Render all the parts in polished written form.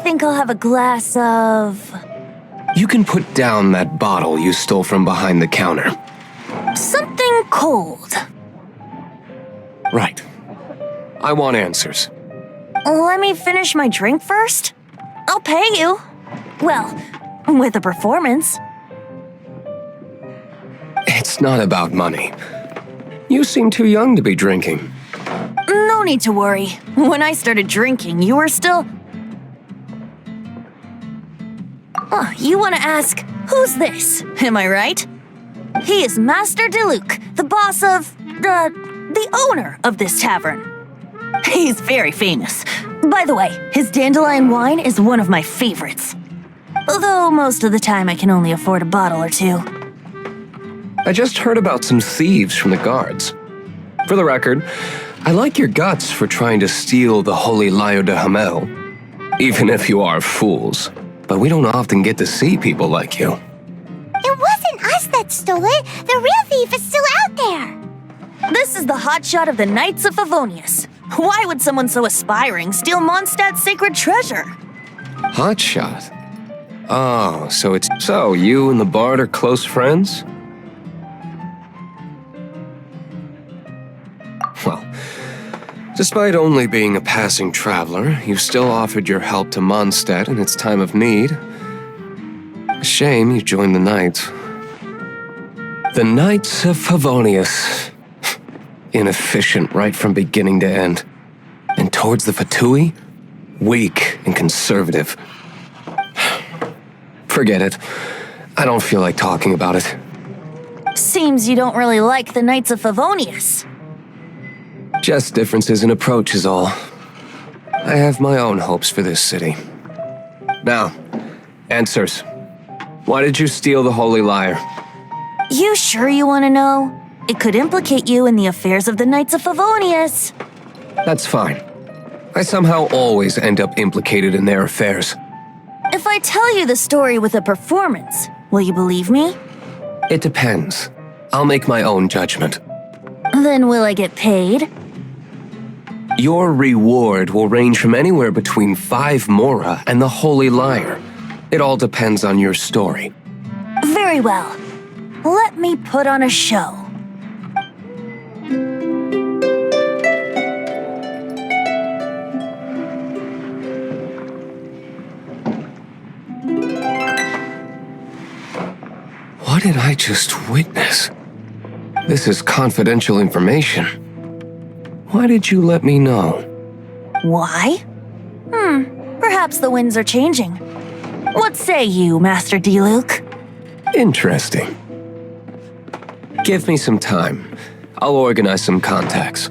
think I'll have a glass of... You can put down that bottle you stole from behind the counter. something cold. Right. I want answers. Let me finish my drink first. I'll pay you. Well, with a performance. It's not about money. You seem too young to be drinking. No need to worry. When I started drinking, you were still... Oh, you want to ask, who's this? Am I right? He is Master Diluc, the boss of... the owner of this tavern. He's very famous. By the way, his dandelion wine is one of my favorites. Although most of the time I can only afford a bottle or two. I just heard about some thieves from the guards. For the record, I like your guts for trying to steal the holy Lyre de Hamel. Even if you are fools. But we don't often get to see people like you. It wasn't us that stole it. The real thief is still out there. This is the hotshot of the Knights of Favonius. Why would someone so aspiring steal Mondstadt's sacred treasure? Hotshot? Oh, so it's... So, you and the bard are close friends? Well, despite only being a passing traveler, you still offered your help to Mondstadt in its time of need. A shame you joined the Knights. The Knights of Favonius. Inefficient right from beginning to end. And towards the Fatui, weak and conservative. Forget it. I don't feel like talking about it. Seems you don't really like the Knights of Favonius. Just differences in approach is all. I have my own hopes for this city. Now, answers. Why did you steal the Holy Lyre? You sure you want to know? It could implicate you in the affairs of the Knights of Favonius. That's fine. I somehow always end up implicated in their affairs. If I tell you the story with a performance, will you believe me? It depends. I'll make my own judgment. Then will I get paid? Your reward will range from anywhere between 5 mora and the Holy Lyre. It all depends on your story. Very well. Let me put on a show. What did I just witness? This is confidential information. Why did you let me know? Why? Perhaps the winds are changing. What say you, Master Diluc? Interesting. Give me some time. I'll organize some contacts.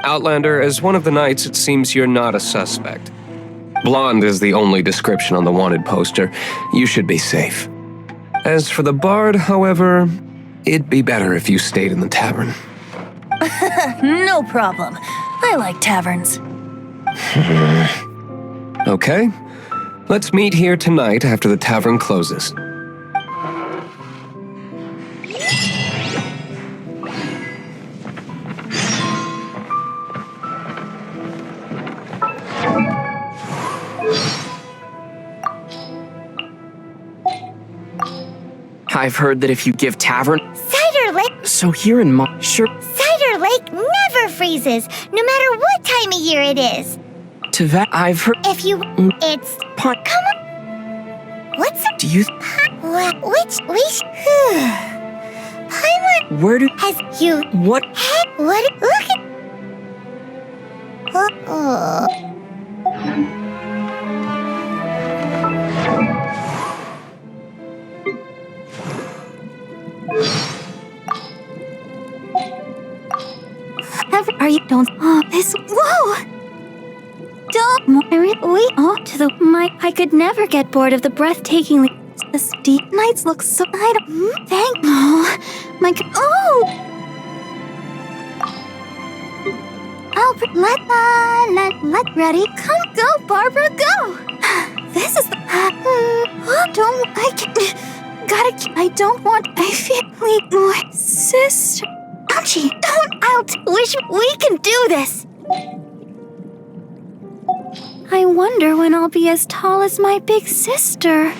Outlander, as one of the knights, it seems you're not a suspect. Blonde is the only description on the wanted poster. You should be safe. As for the bard, however, it'd be better if you stayed in the tavern. No problem. I like taverns. Okay. Let's meet here tonight after the tavern closes. I've heard that if you give tavern... Cider Lake... So here in Sure... Cider Lake never freezes, no matter what time of year it is. To that, I've heard... If you... It's... Pot... Come on... What's it? Do you... Which... Paimon... Where do... Has you... What... Heck, what... Look at... Are you don't this whoa don't to the my I could never get bored of the breathtakingly the steep nights look so I don't thank my Albert let ready come go Barbara go this is the don't I can, gotta I don't want I feel like my sister Ouchie, don't out! Wish we can do this! I wonder when I'll be as tall as my big sister.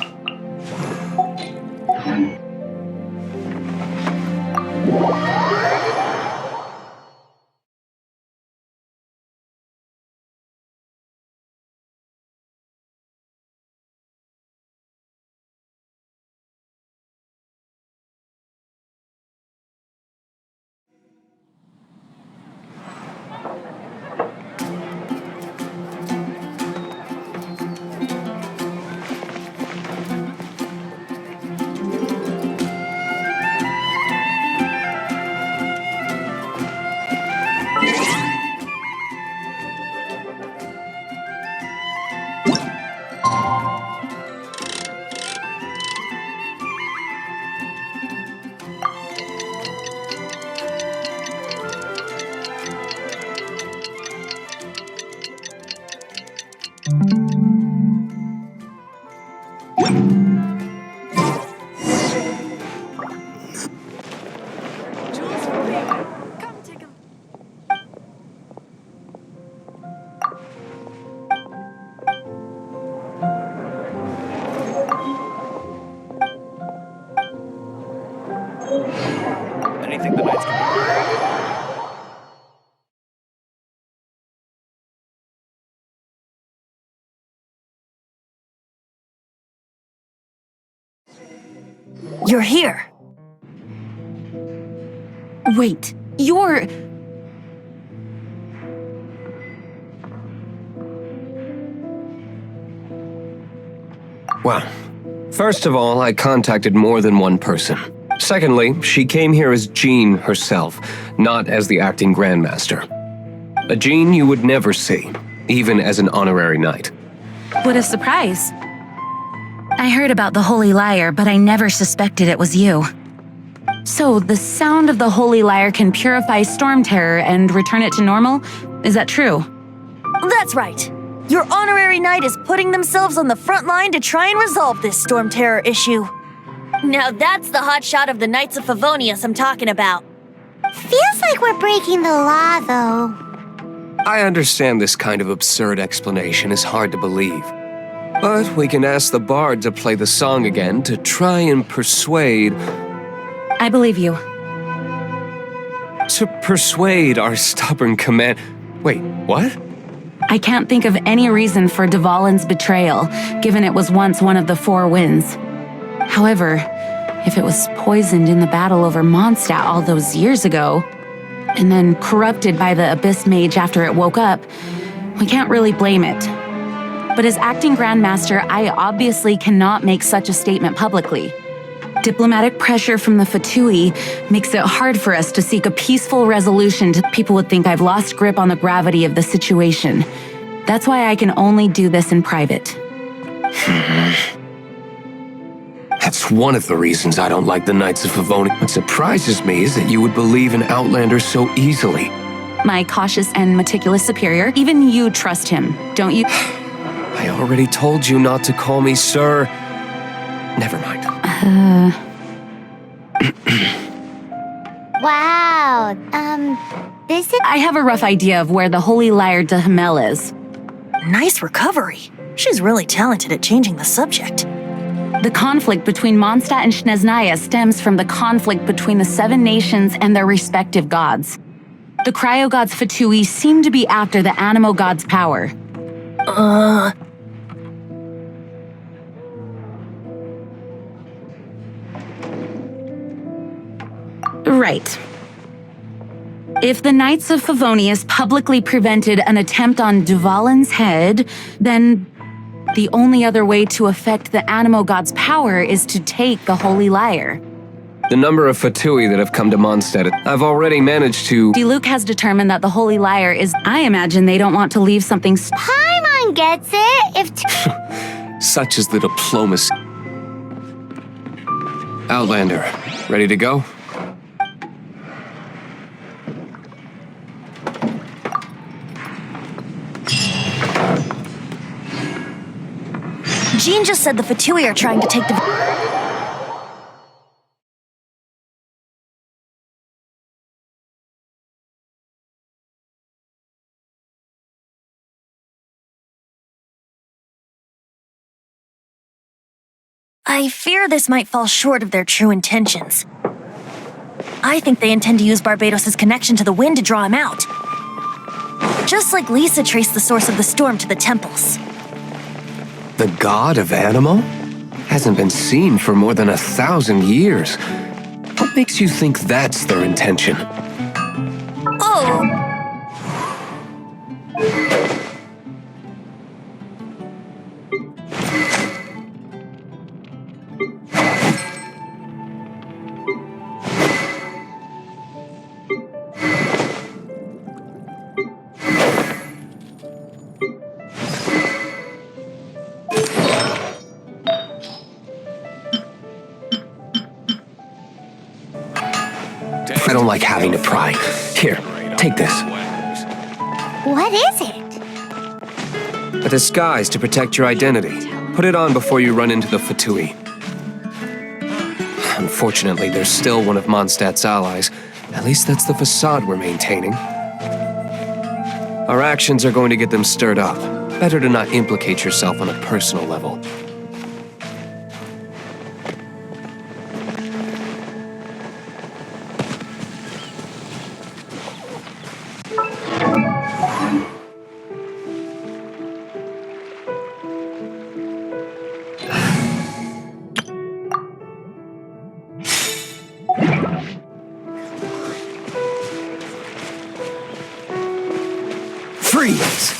Anything the Knights can You're here. Wait, you're... Well, first of all, I contacted more than one person. Secondly, she came here as Jean herself, not as the acting Grandmaster. A Jean you would never see, even as an honorary knight. What a surprise. I heard about the Holy Lyre, but I never suspected it was you. So, the sound of the Holy Lyre can purify Storm Terror and return it to normal? Is that true? That's right. Your honorary knight is putting themselves on the front line to try and resolve this Storm Terror issue. Now that's the hotshot of the Knights of Favonius I'm talking about. Feels like we're breaking the law, though. I understand this kind of absurd explanation is hard to believe. But we can ask the bard to play the song again to try and persuade... I believe you. To persuade our stubborn command... Wait, what? I can't think of any reason for Dvalin's betrayal, given it was once one of the Four Winds. However, if it was poisoned in the battle over Mondstadt all those years ago, and then corrupted by the Abyss Mage after it woke up, we can't really blame it. But as acting Grandmaster, I obviously cannot make such a statement publicly. Diplomatic pressure from the Fatui makes it hard for us to seek a peaceful resolution. People would think I've lost grip on the gravity of the situation. That's why I can only do this in private. That's one of the reasons I don't like the Knights of Favonius. What surprises me is that you would believe in Outlander so easily. My cautious and meticulous superior, even you trust him, don't you? I already told you not to call me sir. Never mind. Wow, this is... I have a rough idea of where the Holy Lyre de Hamel is. Nice recovery. She's really talented at changing the subject. The conflict between Mondstadt and Snezhnaya stems from the conflict between the Seven Nations and their respective gods. The cryo-gods Fatui seem to be after the Animo god's power. Right. If the Knights of Favonius publicly prevented an attempt on Dvalin's head, then the only other way to affect the Animo god's power is to take the Holy Lyre. The number of Fatui that have come to Mondstadt, I've already managed to... Diluc has determined that the Holy Lyre is... I imagine they don't want to leave something... Paimon gets it, if... Such is the diplomacy. Outlander, ready to go? Jean just said the Fatui are trying to take the... I fear this might fall short of their true intentions. I think they intend to use Barbados' connection to the wind to draw him out. Just like Lisa traced the source of the storm to the temples. The god of Animo? Hasn't been seen for more than 1,000 years. What makes you think that's their intention? Oh! I don't like having to pry. Here, take this. What is it? A disguise to protect your identity. Put it on before you run into the Fatui. Unfortunately, there's still one of Mondstadt's allies. At least that's the facade we're maintaining. Our actions are going to get them stirred up. Better to not implicate yourself on a personal level. Freeze!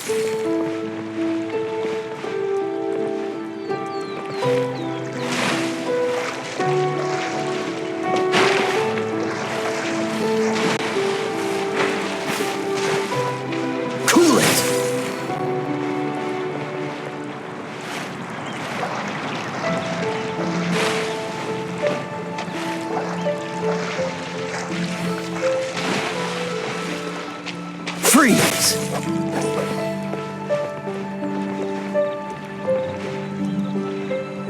Cool it! Freeze!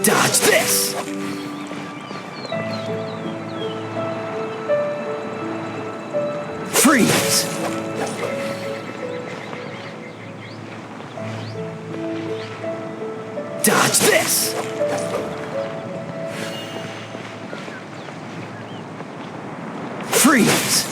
Dodge this! Freeze! Dodge this! Freeze!